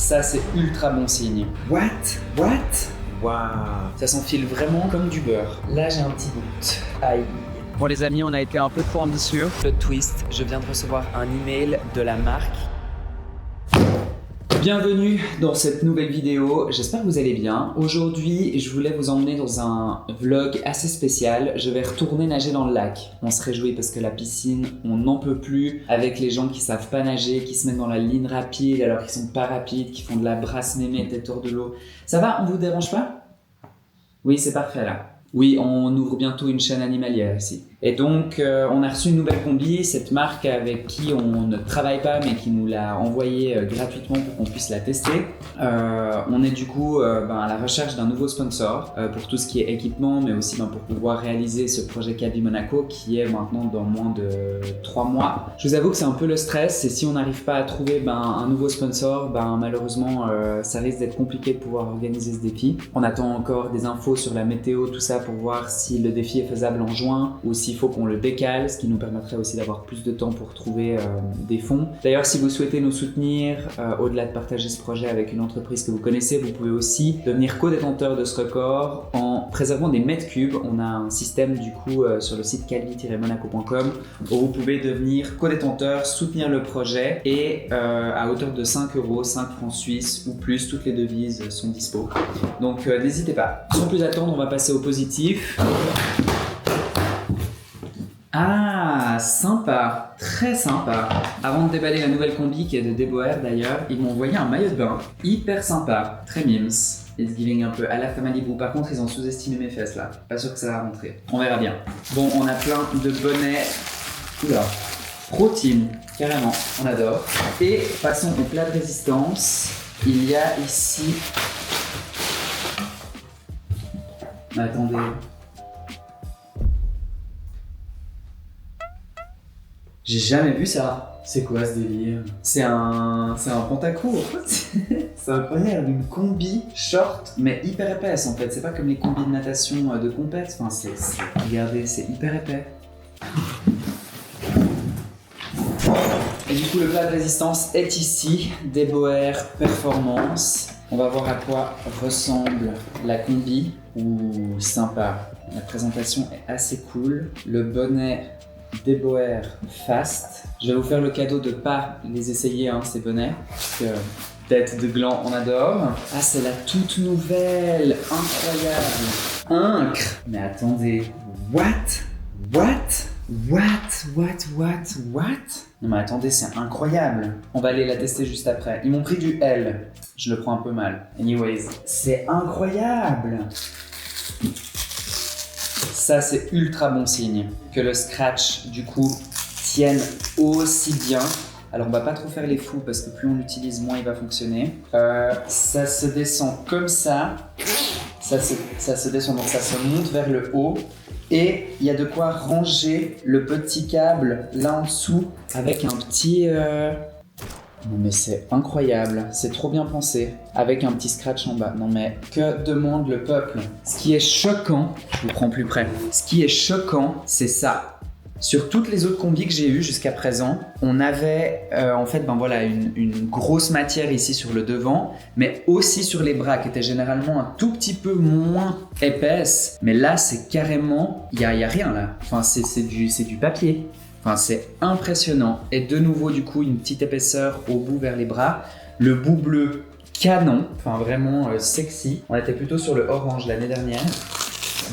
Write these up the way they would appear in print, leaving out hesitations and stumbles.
Ça, c'est ultra bon signe. What? Waouh, ça s'enfile vraiment comme du beurre. Là, j'ai un petit doute. Aïe. Bon les amis, on a été un peu trop ambitieux. Le twist, je viens de recevoir un email de la marque. Bienvenue dans cette nouvelle vidéo, j'espère que vous allez bien. Aujourd'hui, je voulais vous emmener dans un vlog assez spécial. Je vais retourner nager dans le lac. On se réjouit parce que la piscine, on n'en peut plus. Avec les gens qui savent pas nager, qui se mettent dans la ligne rapide alors qu'ils sont pas rapides, qui font de la brasse mémé tête hors de l'eau. Ça va, on vous dérange pas? Oui, c'est parfait là. Oui, on ouvre bientôt une chaîne animalière ici. Et donc, on a reçu une nouvelle combi, cette marque avec qui on ne travaille pas, mais qui nous l'a envoyée gratuitement pour qu'on puisse la tester. On est du coup à la recherche d'un nouveau sponsor pour tout ce qui est équipement, mais aussi pour pouvoir réaliser ce projet Cabi Monaco qui est maintenant dans moins de 3 mois. Je vous avoue que c'est un peu le stress, et si on n'arrive pas à trouver un nouveau sponsor, malheureusement, ça risque d'être compliqué de pouvoir organiser ce défi. On attend encore des infos sur la météo, tout ça, pour voir si le défi est faisable en juin ou s'il faut qu'on le décale, ce qui nous permettrait aussi d'avoir plus de temps pour trouver des fonds. D'ailleurs, si vous souhaitez nous soutenir, au-delà de partager ce projet avec une entreprise que vous connaissez, vous pouvez aussi devenir co-détenteur de ce record en préservant des mètres cubes. On a un système du coup sur le site calvi-monaco.com où vous pouvez devenir co-détenteur, soutenir le projet et à hauteur de 5 €, 5 francs suisses ou plus, toutes les devises sont dispo. Donc n'hésitez pas. Sans plus attendre, on va passer au positif. Ah, sympa, très sympa. Avant de déballer la nouvelle combi qui est de Deboer d'ailleurs, ils m'ont envoyé un maillot de bain. Hyper sympa, très mims. It's giving un peu alerte à Malibu. Par contre, ils ont sous-estimé mes fesses là. Pas sûr que ça va rentrer. On verra bien. Bon, on a plein de bonnets. Oula. Pro team, carrément, on adore. Et passons au plat de résistance. Il y a ici... Attendez. J'ai jamais vu ça. C'est quoi ce délire? C'est un pantacourt. C'est incroyable, une combi short mais hyper épaisse en fait. C'est pas comme les combis de natation de compète. Enfin, regardez, c'est hyper épais. Et du coup, le plat de résistance est ici, Deboer Performance. On va voir à quoi ressemble la combi. Ouh, sympa. La présentation est assez cool. Le bonnet Deboer Fast. Je vais vous faire le cadeau de pas les essayer, ces bonnets. Parce que tête de gland, on adore. Ah, c'est la toute nouvelle. Incroyable. Incre. Mais attendez. What? Non mais attendez, c'est incroyable. On va aller la tester juste après. Ils m'ont pris du L. Je le prends un peu mal. Anyways, c'est incroyable. Ça, c'est ultra bon signe. Que le scratch, du coup, tienne aussi bien. Alors, on va pas trop faire les fous parce que plus on l'utilise, moins il va fonctionner. Ça se descend comme ça. Ça se descend, donc ça se monte vers le haut. Et il y a de quoi ranger le petit câble là en dessous avec un petit... Non mais c'est incroyable, c'est trop bien pensé. Avec un petit scratch en bas. Non mais que demande le peuple? Ce qui est choquant, je vous prends plus près. Ce qui est choquant, c'est ça. Sur toutes les autres combis que j'ai eues jusqu'à présent, on avait une grosse matière ici sur le devant, mais aussi sur les bras qui étaient généralement un tout petit peu moins épaisses. Mais là, c'est carrément, il y a rien là. Enfin, c'est du papier. Enfin, c'est impressionnant. Et de nouveau, du coup, une petite épaisseur au bout vers les bras. Le bout bleu, canon. Enfin, vraiment sexy. On était plutôt sur le orange l'année dernière.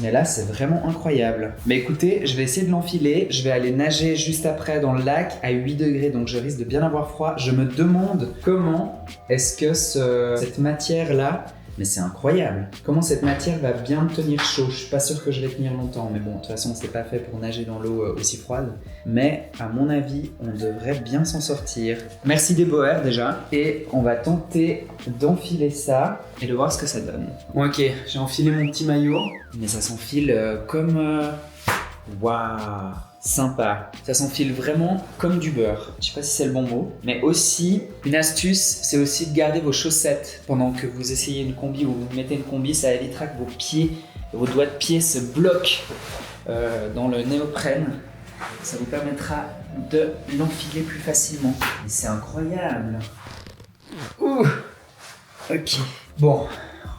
Mais là, c'est vraiment incroyable. Mais écoutez, je vais essayer de l'enfiler. Je vais aller nager juste après dans le lac à 8 degrés, donc je risque de bien avoir froid. Je me demande comment est-ce que cette matière-là... Mais c'est incroyable. Comment cette matière va bien me tenir chaud. Je suis pas sûr que je vais tenir longtemps. Mais bon, de toute façon, c'est pas fait pour nager dans l'eau aussi froide. Mais à mon avis, on devrait bien s'en sortir. Merci Deboer déjà. Et on va tenter d'enfiler ça et de voir ce que ça donne. Bon, ok, j'ai enfilé mon petit maillot. Mais ça s'enfile comme... Waouh, sympa. Ça s'enfile vraiment comme du beurre. Je sais pas si c'est le bon mot. Mais aussi, une astuce, c'est aussi de garder vos chaussettes pendant que vous essayez une combi ou vous mettez une combi. Ça évitera que vos doigts de pied se bloquent dans le néoprène. Ça vous permettra de l'enfiler plus facilement. Mais c'est incroyable. Ouh. Ok. Bon,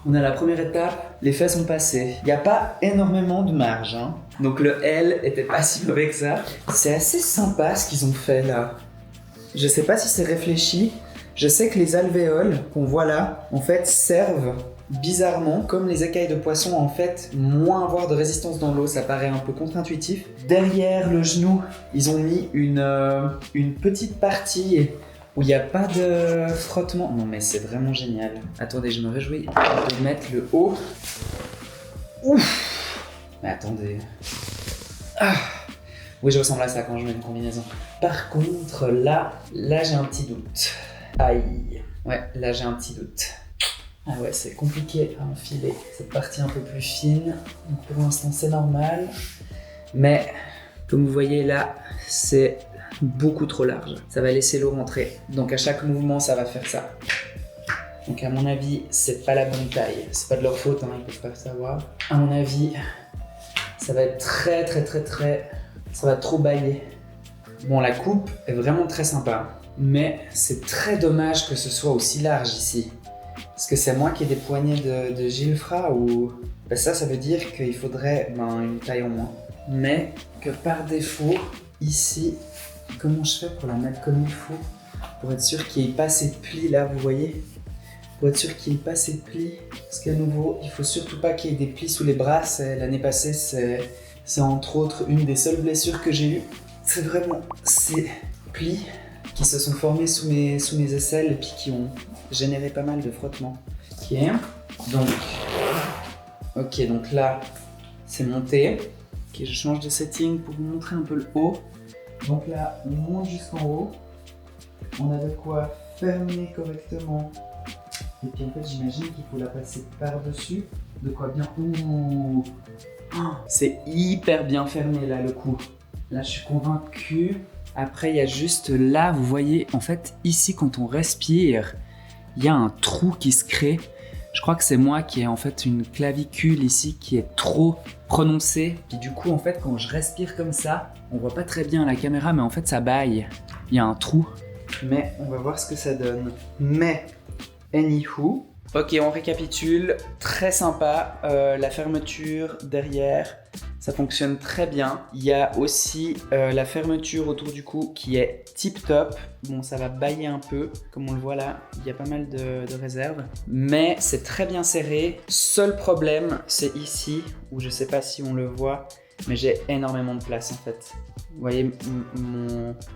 on a la première étape. Les faits sont passés. Il n'y a pas énormément de marge, hein. Donc le L était pas si mauvais que ça. C'est assez sympa ce qu'ils ont fait là. Je sais pas si c'est réfléchi. Je sais que les alvéoles qu'on voit là, en fait, servent bizarrement, comme les écailles de poisson, en fait, moins avoir de résistance dans l'eau. Ça paraît un peu contre-intuitif. Derrière le genou, ils ont mis une petite partie où il n'y a pas de frottement. Non mais c'est vraiment génial. Attendez, je me réjouis de mettre le haut. Ouf. Mais attendez. Ah. Oui, je ressemble à ça quand je mets une combinaison. Par contre, là j'ai un petit doute. Aïe. Ouais, là j'ai un petit doute. Ah ouais, c'est compliqué à enfiler cette partie un peu plus fine. Donc pour l'instant, c'est normal. Mais comme vous voyez là, c'est beaucoup trop large. Ça va laisser l'eau rentrer. Donc à chaque mouvement, ça va faire ça. Donc à mon avis, c'est pas la bonne taille. C'est pas de leur faute, hein, ils peuvent pas le savoir. À mon avis, ça va être très... Ça va trop bailler. Bon, la coupe est vraiment très sympa. Mais c'est très dommage que ce soit aussi large ici. Est-ce que c'est moi qui ai des poignets de Gilfra ou... Ben ça veut dire qu'il faudrait une taille en moins. Mais que par défaut, ici, comment je fais pour la mettre comme il faut? Pour être sûr qu'il n'y ait pas ces plis là, vous voyez? Pour être sûr qu'il n'y ait pas ces plis. Parce qu'à nouveau, il faut surtout pas qu'il y ait des plis sous les bras. L'année passée, c'est entre autres une des seules blessures que j'ai eues. C'est vraiment ces plis qui se sont formés sous mes aisselles et puis qui ont généré pas mal de frottements. Ok, donc là, c'est monté. Ok, je change de setting pour vous montrer un peu le haut. Donc là, on monte jusqu'en haut. On a de quoi fermer correctement. Et puis en fait, j'imagine qu'il faut la passer par-dessus. De quoi bien... Ouh. C'est hyper bien fermé là, le coup. Là, je suis convaincu. Après, il y a juste là, vous voyez, en fait, ici, quand on respire, il y a un trou qui se crée. Je crois que c'est moi qui ai en fait une clavicule ici qui est trop prononcée. Puis du coup, en fait, quand je respire comme ça, on voit pas très bien à la caméra, mais en fait, ça baille. Il y a un trou. Mais on va voir ce que ça donne. Mais, anywho... Ok, on récapitule. Très sympa. La fermeture derrière, ça fonctionne très bien. Il y a aussi la fermeture autour du cou qui est tip top. Bon, ça va bailler un peu, comme on le voit là. Il y a pas mal de réserves. Mais c'est très bien serré. Seul problème, c'est ici, où je sais pas si on le voit, mais j'ai énormément de place en fait. Vous voyez,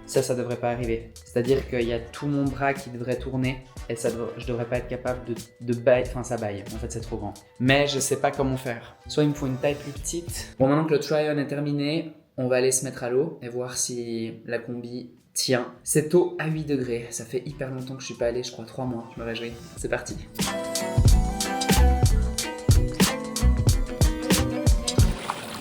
ça devrait pas arriver. C'est-à-dire qu'il y a tout mon bras qui devrait tourner et je devrais pas être capable de bailler, enfin ça baille, en fait c'est trop grand. Mais je sais pas comment faire. Soit il me faut une taille plus petite. Bon, maintenant que le try-on est terminé, on va aller se mettre à l'eau et voir si la combi tient. C'est eau à 8 degrés, ça fait hyper longtemps que je suis pas allé, je crois 3 mois, je me réjouis. C'est parti.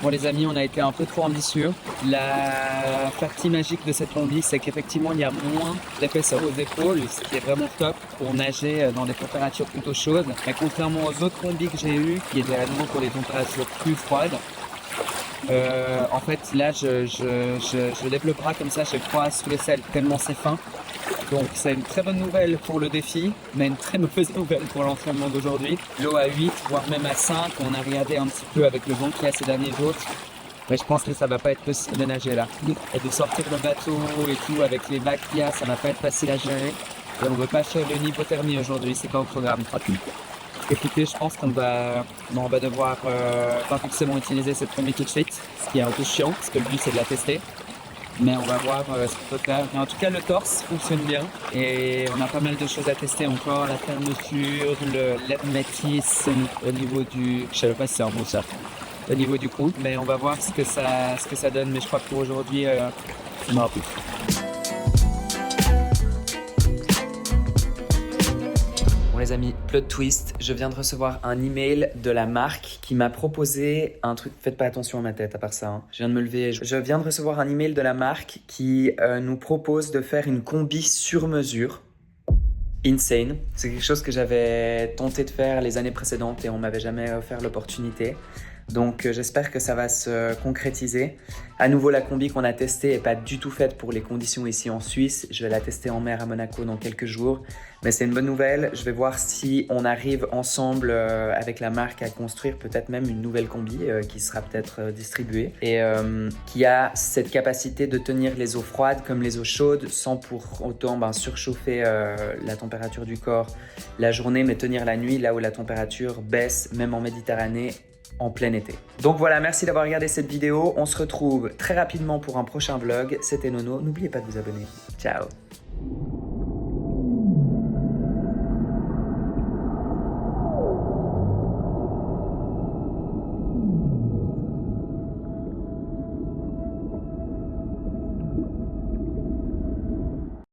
Bon les amis, on a été un peu trop ambitieux. La partie magique de cette combi, c'est qu'effectivement il y a moins d'épaisseur aux épaules, ce qui est vraiment top pour nager dans des températures plutôt chaudes. Mais contrairement aux autres combis que j'ai eues, qui étaient vraiment pour les températures plus froides, en fait là je lève le bras comme ça, j'ai froid sous l'aisselle tellement c'est fin. Donc c'est une très bonne nouvelle pour le défi, mais une très mauvaise nouvelle pour l'entraînement d'aujourd'hui. L'eau à 8, voire même à 5, on a regardé un petit peu avec le vent qu'il y a ces derniers jours. Mais je pense que ça va pas être possible de nager là. Et de sortir le bateau et tout avec les vagues qu'il y a, ça va pas être facile à gérer. Et on veut pas faire le hypothermie aujourd'hui, c'est pas au programme. Écoutez, je pense qu'on va devoir pas forcément utiliser cette combi tout de suite, ce qui est un peu chiant, parce que le but c'est de la tester. Mais on va voir ce qu'on peut faire. Mais en tout cas, le torse fonctionne bien et on a pas mal de choses à tester encore. La fermeture, l'hermétisme au niveau du... Je sais pas si c'est un mot ça. Au niveau du cou. Mais on va voir ce que ça donne. Mais je crois que pour aujourd'hui, c'est mort. Bon les amis, plot twist, je viens de recevoir un email de la marque qui m'a proposé un truc, faites pas attention à ma tête à part ça, hein. Je viens de me lever, je viens de recevoir un email de la marque qui nous propose de faire une combi sur mesure. Insane, c'est quelque chose que j'avais tenté de faire les années précédentes et on m'avait jamais offert l'opportunité. Donc j'espère que ça va se concrétiser. À nouveau, la combi qu'on a testée n'est pas du tout faite pour les conditions ici en Suisse. Je vais la tester en mer à Monaco dans quelques jours. Mais c'est une bonne nouvelle. Je vais voir si on arrive ensemble avec la marque à construire peut-être même une nouvelle combi qui sera peut-être distribuée et qui a cette capacité de tenir les eaux froides comme les eaux chaudes sans pour autant surchauffer la température du corps la journée, mais tenir la nuit là où la température baisse, même en Méditerranée, en plein été. Donc voilà, merci d'avoir regardé cette vidéo. On se retrouve très rapidement pour un prochain vlog. C'était Nono. N'oubliez pas de vous abonner. Ciao!